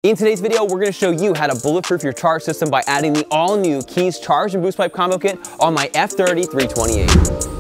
In today's video, we're going to show you how to bulletproof your charge system by adding the all-new Kies charge and boost pipe combo kit on my F30 328.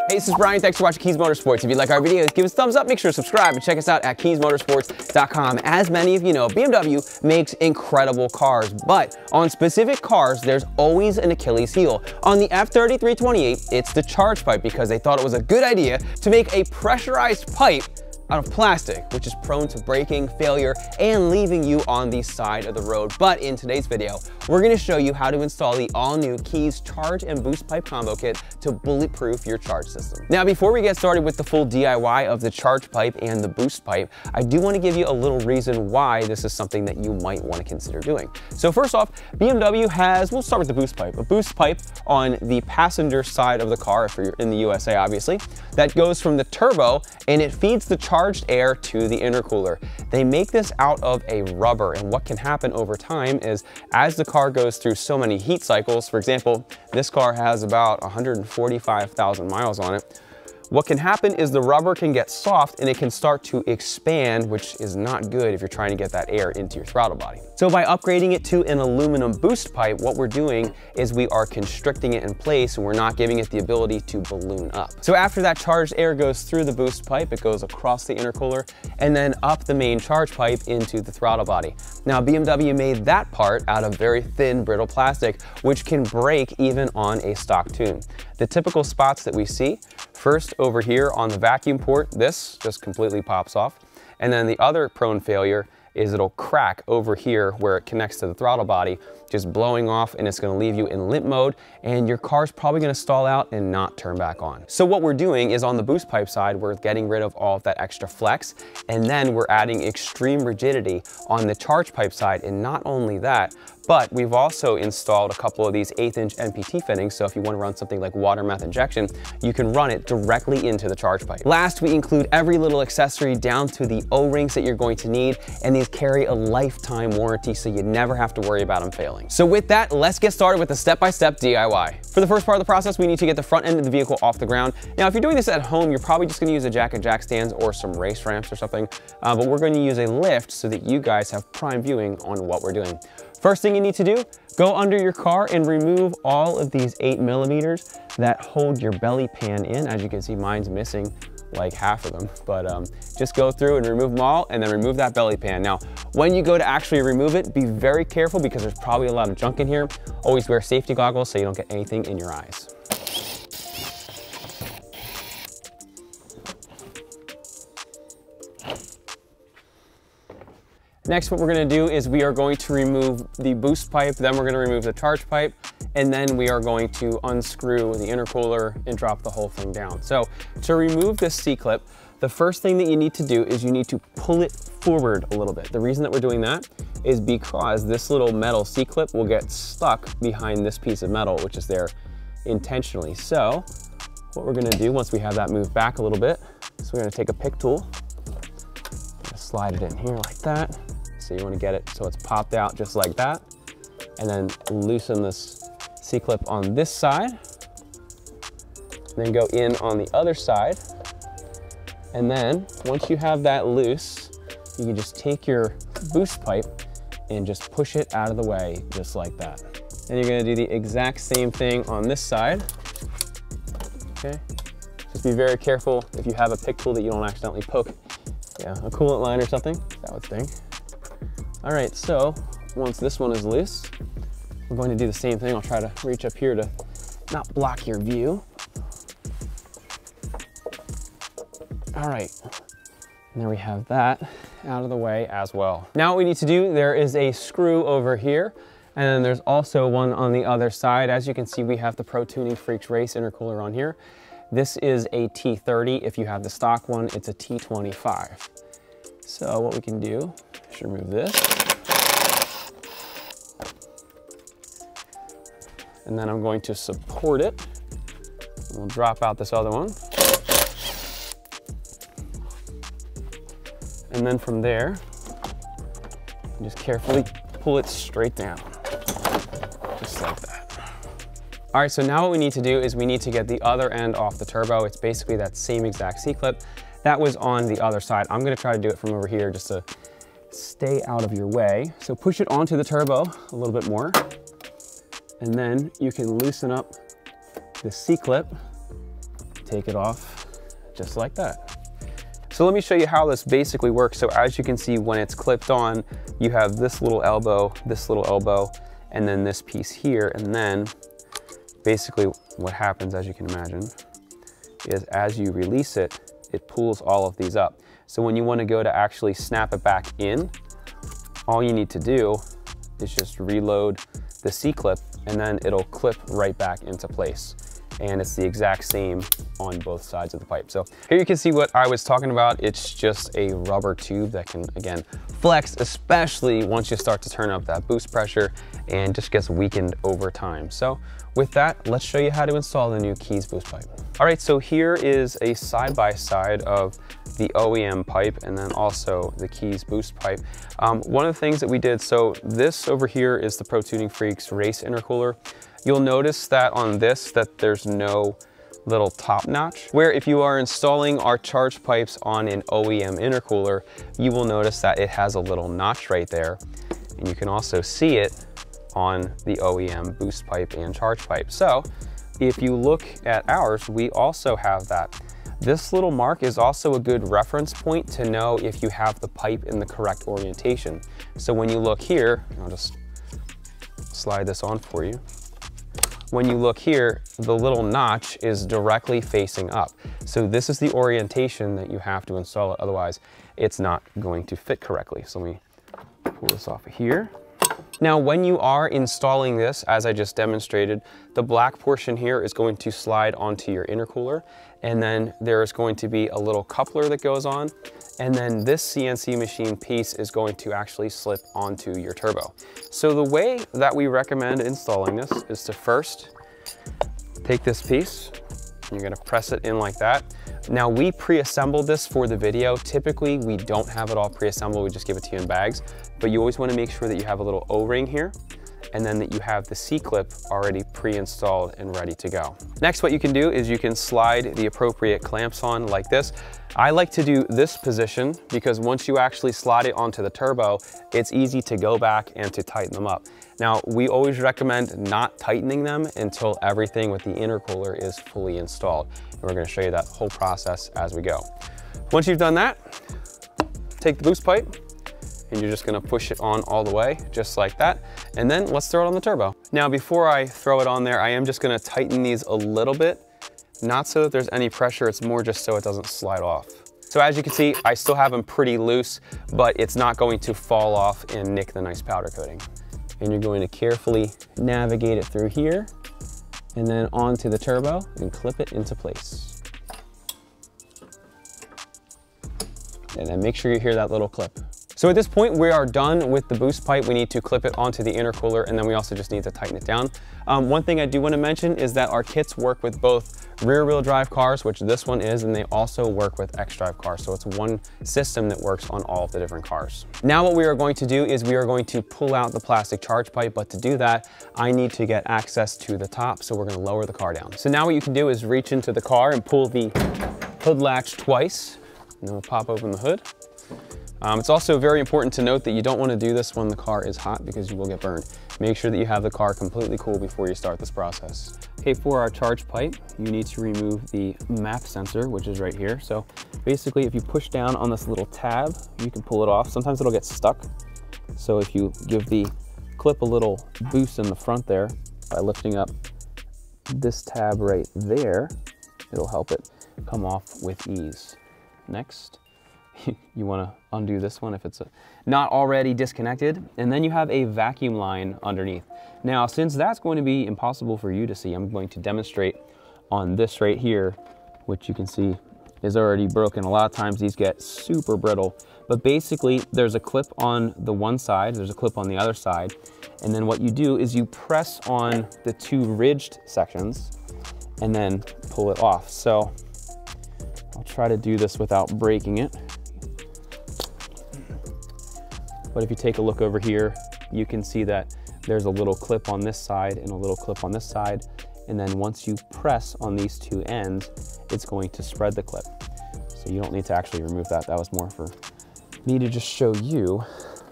This is Bryan, thanks for watching Kies Motorsports. If you like our videos, give us a thumbs up, make sure to subscribe, and check us out at KiesMotorsports.com. As many of you know, BMW makes incredible cars, but on specific cars, there's always an Achilles heel. On the F30 328, it's the charge pipe because they thought it was a good idea to make a pressurized pipe out of plastic, which is prone to breaking, failure, and leaving you on the side of the road. But in today's video, we're gonna show you how to install the all-new Kies charge and boost pipe combo kit to bulletproof your charge system. Now, before we get started with the full DIY of the charge pipe and the boost pipe, I do wanna give you a little reason why this is something that you might wanna consider doing. So first off, BMW has, we'll start with the boost pipe, a boost pipe on the passenger side of the car, if you're in the USA, obviously, that goes from the turbo and it feeds the charged air to the intercooler. They make this out of a rubber, and what can happen over time is as the car goes through so many heat cycles, for example, this car has about 145,000 miles on it, what can happen is the rubber can get soft and it can start to expand, which is not good if you're trying to get that air into your throttle body. So by upgrading it to an aluminum boost pipe, what we're doing is we are constricting it in place and we're not giving it the ability to balloon up. So after that charged air goes through the boost pipe, it goes across the intercooler and then up the main charge pipe into the throttle body. Now, BMW made that part out of very thin, brittle plastic, which can break even on a stock tune. The typical spots that we see, first over here on the vacuum port, this just completely pops off. And then the other prone failure is it'll crack over here where it connects to the throttle body, just blowing off, and it's gonna leave you in limp mode, and your car's probably gonna stall out and not turn back on. So what we're doing is on the boost pipe side, we're getting rid of all of that extra flex, and then we're adding extreme rigidity on the charge pipe side. And not only that, but we've also installed a couple of these 1/8" NPT fittings, so if you want to run something like water meth injection, you can run it directly into the charge pipe. Last, we include every little accessory down to the O-rings that you're going to need, and these carry a lifetime warranty, so you never have to worry about them failing. So with that, let's get started with the step-by-step DIY. For the first part of the process, we need to get the front end of the vehicle off the ground. Now, if you're doing this at home, you're probably just going to use a jack and jack stands or some race ramps or something, but we're going to use a lift so that you guys have prime viewing on what we're doing. First thing you need to do, go under your car and remove all of these 8mm that hold your belly pan in. As you can see, mine's missing like half of them, but just go through and remove them all, and then remove that belly pan. Now, when you go to actually remove it, be very careful because there's probably a lot of junk in here. Always wear safety goggles so you don't get anything in your eyes. Next, what we're gonna do is we are going to remove the boost pipe, then we're gonna remove the charge pipe, and then we are going to unscrew the intercooler and drop the whole thing down. So to remove this C-clip, the first thing that you need to do is you need to pull it forward a little bit. The reason that we're doing that is because this little metal C-clip will get stuck behind this piece of metal, which is there intentionally. So what we're gonna do once we have that moved back a little bit, is we're gonna take a pick tool, slide it in here like that. So you want to get it so it's popped out just like that, and then loosen this C-clip on this side, then go in on the other side, and then once you have that loose, you can just take your boost pipe and just push it out of the way just like that. And you're going to do the exact same thing on this side. Okay, just be very careful if you have a pick tool that you don't accidentally poke a coolant line or something, that would sting. All right, so once this one is loose, we're going to do the same thing. I'll try to reach up here to not block your view. All right, and there we have that out of the way as well. Now what we need to do, there is a screw over here, and then there's also one on the other side. As you can see, we have the ProTuningFreaks race intercooler on here. This is a T30. If you have the stock one, it's a T25. So what we can do is remove this. And then I'm going to support it We'll drop out this other one. And then from there, just carefully pull it straight down, just like that. All right, so now what we need to do is we need to get the other end off the turbo. It's basically that same exact C-clip that was on the other side. I'm gonna try to do it from over here just to stay out of your way. So push it onto the turbo a little bit more, and then you can loosen up the C-clip, take it off just like that. So let me show you how this basically works. So as you can see, when it's clipped on, you have this little elbow, and then this piece here. And then basically what happens, as you can imagine, is as you release it, it pulls all of these up. So when you want to go to actually snap it back in, all you need to do is just reload the C-clip, and then it'll clip right back into place. And it's the exact same on both sides of the pipe. So here you can see what I was talking about. It's just a rubber tube that can, again, flex, especially once you start to turn up that boost pressure, and just gets weakened over time. So with that, let's show you how to install the new Kies boost pipe. All right, so here is a side-by-side of the OEM pipe and then also the Kies boost pipe. One of the things that we did, so this over here is the ProTuningFreaks race intercooler. You'll notice that on this, that there's no little top notch, where if you are installing our charge pipes on an OEM intercooler, you will notice that it has a little notch right there. And you can also see it on the OEM boost pipe and charge pipe. So if you look at ours, we also have that. This little mark is also a good reference point to know if you have the pipe in the correct orientation. So when you look here, I'll just slide this on for you. When you look here, the little notch is directly facing up. So this is the orientation that you have to install it, otherwise it's not going to fit correctly. So let me pull this off of here. Now, when you are installing this, as I just demonstrated, the black portion here is going to slide onto your intercooler, and then there is going to be a little coupler that goes on, and then this CNC machine piece is going to actually slip onto your turbo. So the way that we recommend installing this is to first take this piece, and you're gonna press it in like that. Now, we pre-assembled this for the video. Typically, we don't have it all pre-assembled, we just give it to you in bags, but you always wanna make sure that you have a little O-ring here, and then that you have the C-clip already pre-installed and ready to go. Next, what you can do is you can slide the appropriate clamps on like this. I like to do this position because once you actually slide it onto the turbo, it's easy to go back and to tighten them up. Now, we always recommend not tightening them until everything with the intercooler is fully installed. And we're gonna show you that whole process as we go. Once you've done that, take the boost pipe, and you're just gonna push it on all the way, just like that. And then let's throw it on the turbo. Now, before I throw it on there, I am just gonna tighten these a little bit, not so that there's any pressure, it's more just so it doesn't slide off. So as you can see, I still have them pretty loose, but it's not going to fall off and nick the nice powder coating. And you're going to carefully navigate it through here, and then onto the turbo and clip it into place. And then make sure you hear that little clip. So at this point, we are done with the boost pipe. We need to clip it onto the intercooler, and then we also just need to tighten it down. One thing I do want to mention is that our kits work with both rear-wheel drive cars, which this one is, and they also work with X-Drive cars. So it's one system that works on all of the different cars. Now what we are going to do is we are going to pull out the plastic charge pipe, but to do that, I need to get access to the top, so we're going to lower the car down. So now what you can do is reach into the car and pull the hood latch twice, and then we'll pop open the hood. It's also very important to note that you don't want to do this when the car is hot because you will get burned. Make sure that you have the car completely cool before you start this process. Okay, for our charge pipe, you need to remove the map sensor, which is right here. So basically, if you push down on this little tab, you can pull it off. Sometimes it'll get stuck. So if you give the clip a little boost in the front there by lifting up this tab right there, it'll help it come off with ease. Next, you want to undo this one if it's not already disconnected, and then you have a vacuum line underneath. Now, since that's going to be impossible for you to see, I'm going to demonstrate on this right here, which you can see is already broken. A lot of times these get super brittle, but basically there's a clip on the one side, there's a clip on the other side, and then what you do is you press on the two ridged sections, and then pull it off. So I'll try to do this without breaking it. But if you take a look over here, you can see that there's a little clip on this side and a little clip on this side. And then once you press on these two ends, it's going to spread the clip. So you don't need to actually remove that. That was more for me to just show you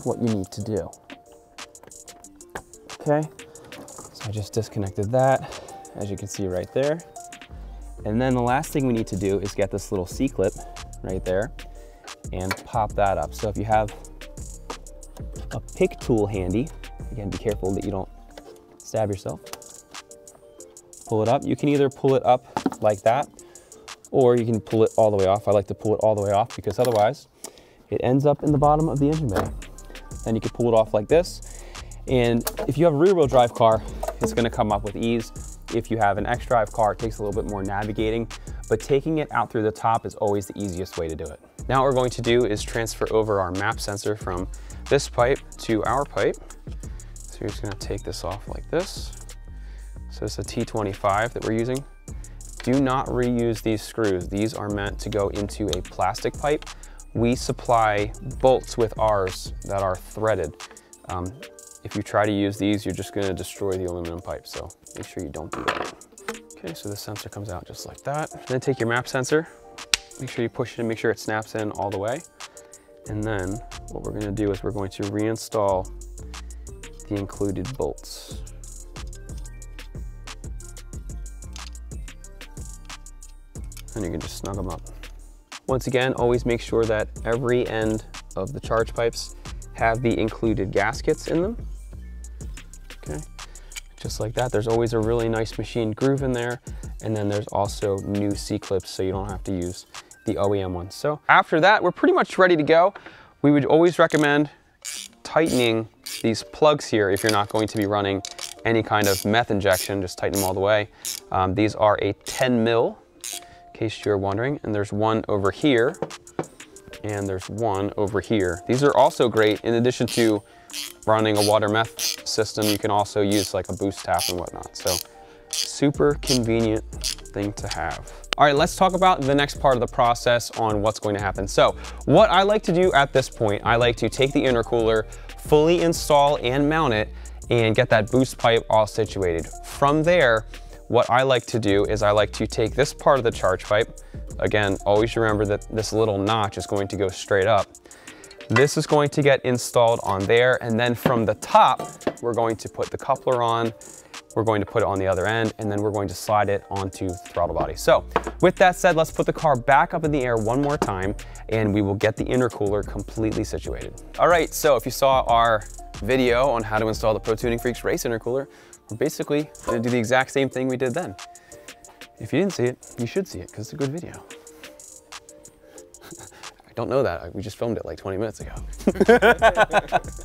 what you need to do. Okay, so I just disconnected that, as you can see right there. And then the last thing we need to do is get this little C-clip right there and pop that up. So if you have a pick tool handy, again, be careful that you don't stab yourself. Pull it up. You can either pull it up like that, or you can pull it all the way off. I like to pull it all the way off because otherwise it ends up in the bottom of the engine bay. Then you can pull it off like this. And if you have a rear wheel drive car, it's gonna come up with ease. If you have an X-Drive car, it takes a little bit more navigating, but taking it out through the top is always the easiest way to do it. Now what we're going to do is transfer over our map sensor from this pipe to our pipe. So you're just gonna take this off like this. So it's a T25 that we're using. Do not reuse these screws. These are meant to go into a plastic pipe. We supply bolts with ours that are threaded. If you try to use these, you're just gonna destroy the aluminum pipe, so make sure you don't do that. Okay, so the sensor comes out just like that. Then take your map sensor, make sure you push it and make sure it snaps in all the way. And then what we're gonna do is we're going to reinstall the included bolts. And you can just snug them up. Once again, always make sure that every end of the charge pipes have the included gaskets in them. Okay, just like that. There's always a really nice machined groove in there. And then there's also new C-clips, so you don't have to use the OEM ones. So after that, we're pretty much ready to go. We would always recommend tightening these plugs here if you're not going to be running any kind of meth injection. Just tighten them all the way. These are a 10 mil, in case you're wondering, and there's one over here and there's one over here. These are also great. In addition to running a water meth system, you can also use like a boost tap and whatnot. So super convenient thing to have. All right, let's talk about the next part of the process on what's going to happen. So what I like to do at this point, I like to take the intercooler, fully install and mount it, and get that boost pipe all situated. From there, what I like to do is I like to take this part of the charge pipe. Again, always remember that this little notch is going to go straight up. This is going to get installed on there, and then from the top, we're going to put the coupler on, we're going to put it on the other end, and then we're going to slide it onto the throttle body. So with that said, let's put the car back up in the air one more time, and we will get the intercooler completely situated. All right, so if you saw our video on how to install the ProTuningFreaks race intercooler, we're basically gonna do the exact same thing we did then. If you didn't see it, you should see it because it's a good video. I don't know that, we just filmed it like 20 minutes ago.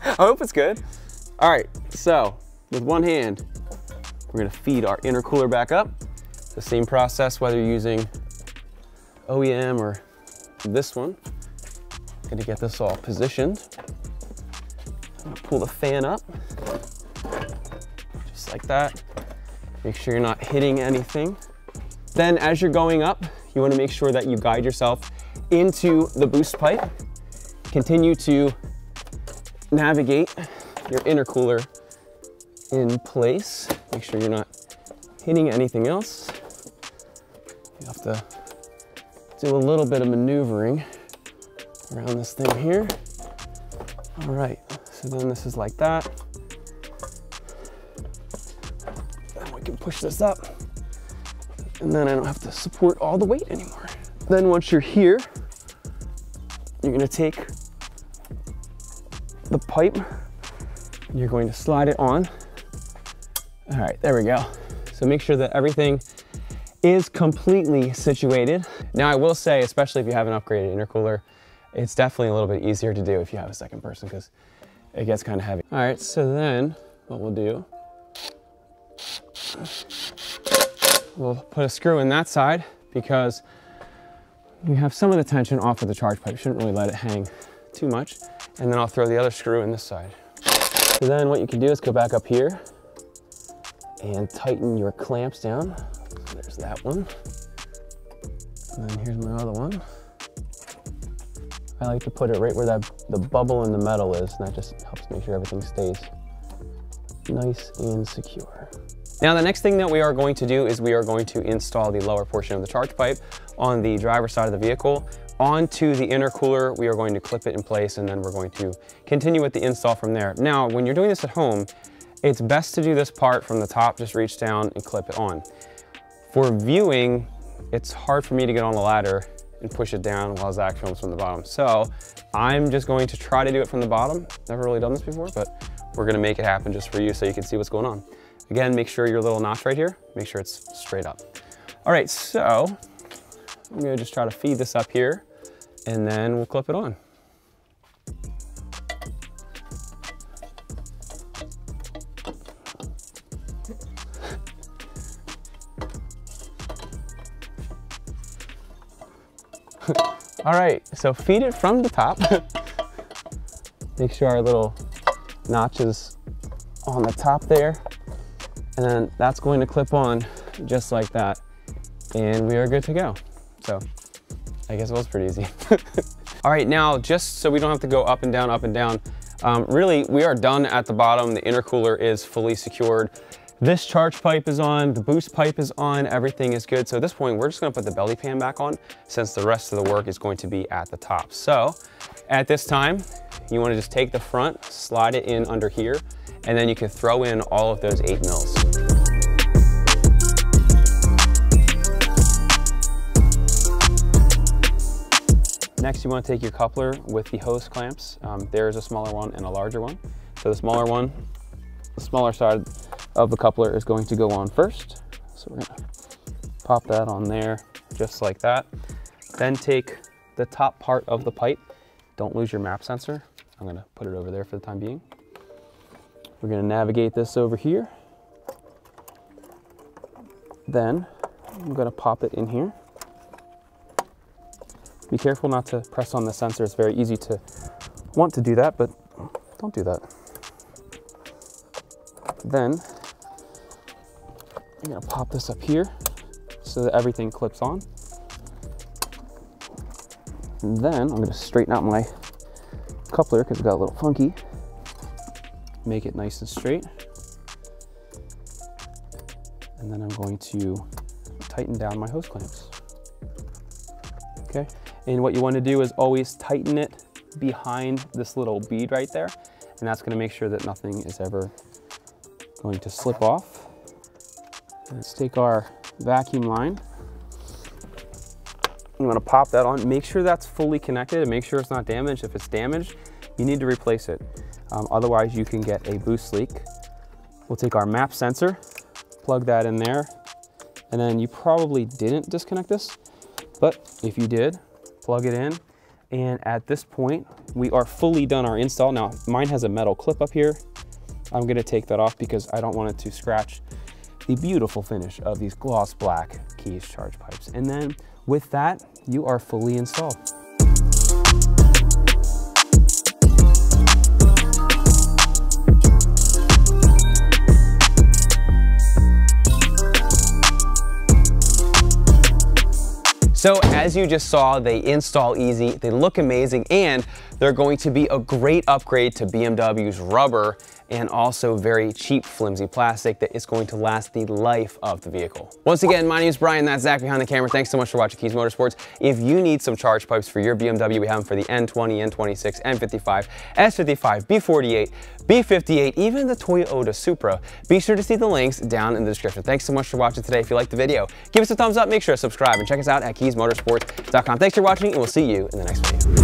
I hope it's good. All right, so with one hand, we're gonna feed our intercooler back up. The same process whether you're using OEM or this one. Gonna get this all positioned. I'm gonna pull the fan up, just like that. Make sure you're not hitting anything. Then as you're going up, you wanna make sure that you guide yourself into the boost pipe. Continue to navigate your intercooler in place. Make sure you're not hitting anything else. You have to do a little bit of maneuvering around this thing here. All right, so then this is like that. Then we can push this up, and then I don't have to support all the weight anymore. Then once you're here, you're gonna take the pipe, and you're going to slide it on. All right, there we go. So make sure that everything is completely situated. Now I will say, especially if you have an upgraded intercooler, it's definitely a little bit easier to do if you have a second person because it gets kind of heavy. All right, so then what we'll do, we'll put a screw in that side because we have some of the tension off of the charge pipe. Shouldn't really let it hang too much. And then I'll throw the other screw in this side. So then what you can do is go back up here and tighten your clamps down. There's that one. And then here's my other one. I like to put it right where the bubble in the metal is, and that just helps make sure everything stays nice and secure. Now the next thing that we are going to do is we are going to install the lower portion of the charge pipe on the driver's side of the vehicle. Onto the intercooler, we are going to clip it in place, and then we're going to continue with the install from there. Now, when you're doing this at home, it's best to do this part from the top, just reach down and clip it on. For viewing, it's hard for me to get on the ladder and push it down while Zach films from the bottom. So I'm just going to try to do it from the bottom. Never really done this before, but we're gonna make it happen just for you so you can see what's going on. Again, make sure your little notch right here, make sure it's straight up. All right, so I'm gonna just try to feed this up here, and then we'll clip it on. All right, so feed it from the top. Make sure our little notch is on the top there. And then that's going to clip on just like that. And we are good to go. So I guess it was pretty easy. All right, now just so we don't have to go up and down, really we are done at the bottom. The intercooler is fully secured. This charge pipe is on, the boost pipe is on, everything is good. So at this point, we're just gonna put the belly pan back on since the rest of the work is going to be at the top. So at this time, you wanna just take the front, slide it in under here, and then you can throw in all of those 8 mils. Next, you wanna take your coupler with the hose clamps. There's a smaller one and a larger one. So the smaller one, the smaller side of the coupler is going to go on first. So we're gonna pop that on there just like that. Then take the top part of the pipe. Don't lose your map sensor. I'm gonna put it over there for the time being. We're gonna navigate this over here. Then I'm gonna pop it in here. Be careful not to press on the sensor. It's very easy to want to do that, but don't do that. Then I'm gonna pop this up here so that everything clips on. And then I'm gonna straighten out my coupler because it got a little funky. Make it nice and straight. And then I'm going to tighten down my hose clamps. Okay, and what you want to do is always tighten it behind this little bead right there. And that's gonna make sure that nothing is ever going to slip off. Let's take our vacuum line. I'm gonna pop that on. Make sure that's fully connected and make sure it's not damaged. If it's damaged, you need to replace it. Otherwise, you can get a boost leak. We'll take our map sensor, plug that in there, and then you probably didn't disconnect this, but if you did, plug it in. And at this point, we are fully done our install. Now, mine has a metal clip up here. I'm gonna take that off because I don't want it to scratch the beautiful finish of these gloss black Kies charge pipes. And then with that, you are fully installed. So as you just saw, they install easy, they look amazing, and they're going to be a great upgrade to BMW's rubber and also very cheap flimsy plastic that is going to last the life of the vehicle. Once again, my name is Brian, that's Zach behind the camera. Thanks so much for watching Kies Motorsports. If you need some charge pipes for your BMW, we have them for the N20, N26, N55, S55, B48, B58, even the Toyota Supra. Be sure to see the links down in the description. Thanks so much for watching today. If you liked the video, give us a thumbs up, make sure to subscribe, and check us out at KiesMotorsports.com. Thanks for watching, and we'll see you in the next video.